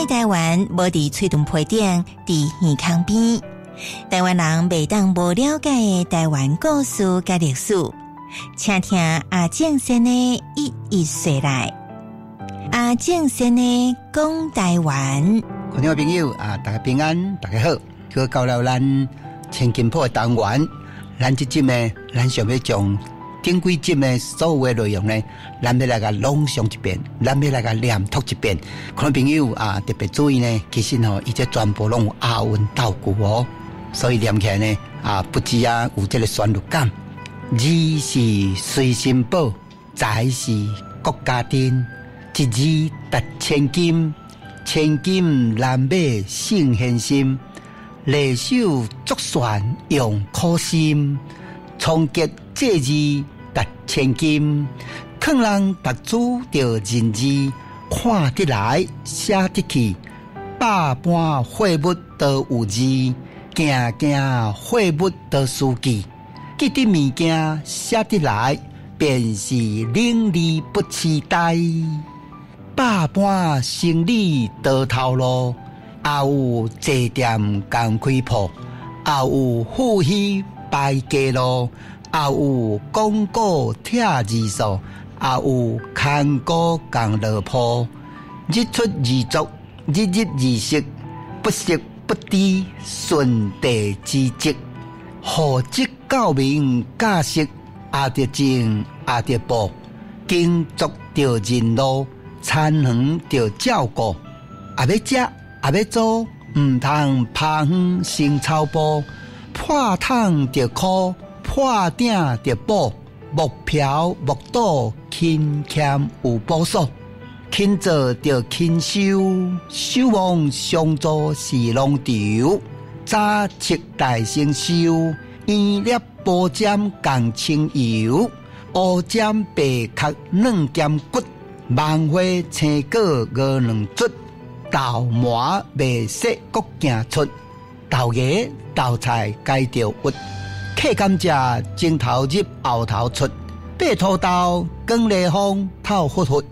在台湾无伫喙脣皮顶，伫耳孔边。台湾人袂当无了解的台湾故事甲历史，请听阿正先的一一说来。阿正先的讲台湾，观众朋友大家平安，大家好，又到了咱千金铺的单元。咱这集呢，咱想要将顶几集的所有的内容呢，咱要来个朗诵一遍，咱要来个念读一遍。观众朋友特别注意呢，其实伊这全部拢有押韵倒句哦，所以念起来呢不止有这个旋律感。字是随身宝，财是国家珍，一字值千金，千金难买胜现心。历手作旋用苦心，创结这字值千金。劝人读书着认字，看得来写得去，百般绘物都有字，件件绘物都书记。记得物件写得来，便是伶俐不期待。百般生理多头路，也有坐店工开铺，也有富虚摆街路，也有广告贴字数，也有看歌工落铺。日出而作，日日而息，不息不低，顺地之积。户籍教民教识，也得正也得补，耕作着人路，餐园着照顾。也要食也要做，唔通趴远生草布，破桶着苦，破鼎着补，木瓢木刀勤俭有补数，勤做着勤收，守望上座是龙潮，早七大成收，圆粒波尖共清油，乌尖白壳软尖骨，万花青果五两卒。豆麻未熟各行出，豆芽豆菜该着屈，客甘蔗前头入后头出，白土豆光烈风透忽忽，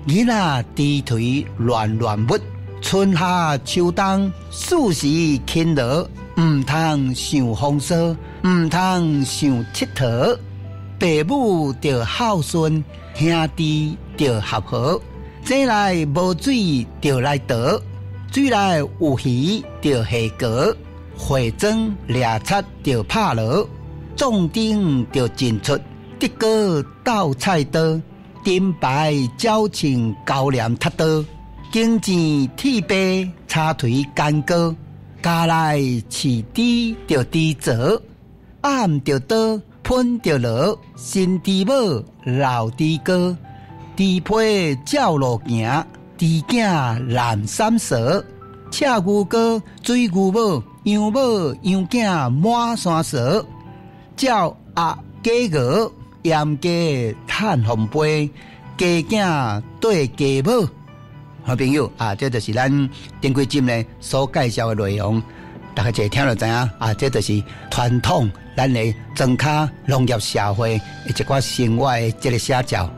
囡仔低腿乱乱舞，春夏秋冬四时勤劳，唔通想风骚，唔通想佚佗，父母着孝顺，兄弟着合和。井内无水就来倒，水内有鱼就下锅，化妆掠贼就拍锣，壮丁就进出，得个斗菜刀，金牌交情高粱踢刀，经钱铁杯插腿干戈，家内饲猪就猪做，暗就刀，喷就锣，新猪母老猪哥。猪皮照路行，猪囝蓝衫蛇，赤牛哥水牛母，羊母羊囝满山蛇，照鸭鸡鹅，盐鸡趁红杯，鸡囝对鸡母。好朋友这就是咱顶几集呢所介绍的内容，大家一听就知影这就是传统咱的庄脚农业社会的一寡生活的这个写照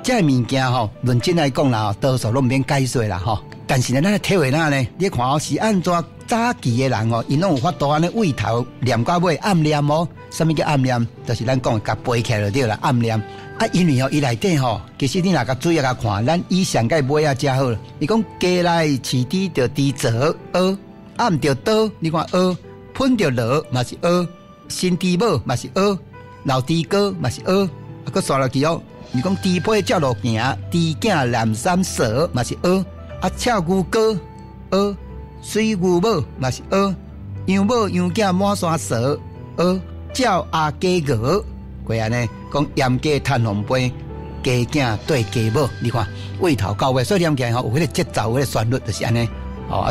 这物件论真来讲啦，多数拢免解说啦但是呢，咱体会呢，你看是按怎早期的人因拢有法度安尼位头念到尾暗念什么叫暗念？就是咱讲甲背起来就对啦，暗念因为伊内底其实你若甲注意甲看，咱以上甲尾真好。你讲家内饲猪着猪做蚵，暗着刀，你看蚵，喷着螺嘛是蚵，新猪母嘛是蚵，老猪哥嘛是蚵，佫刷落去你讲猪皮照路行，猪囝蓝衫蛇嘛是蚵，赤牛哥蚵，水牛母嘛是蚵，羊母羊囝满山蛇蚵，照鸭鸡鹅，过安尼讲盐鸡趁红杯，鸡囝对鸡母，你看尾头到尾，所以念起来有迄个节奏，迄个旋律就是安尼。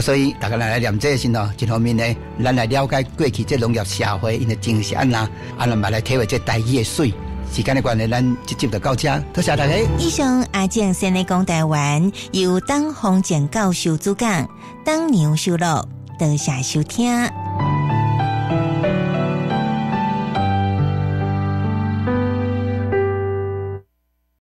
所以大家来念这个时候，一方面呢，咱来了解过去这农业社会因的精神嘛来体会这台语的水。时间的关系，咱这集就到这，多谢大家。以上阿正先来讲台湾，由当洪正教授主讲，当牛收录，多谢收听。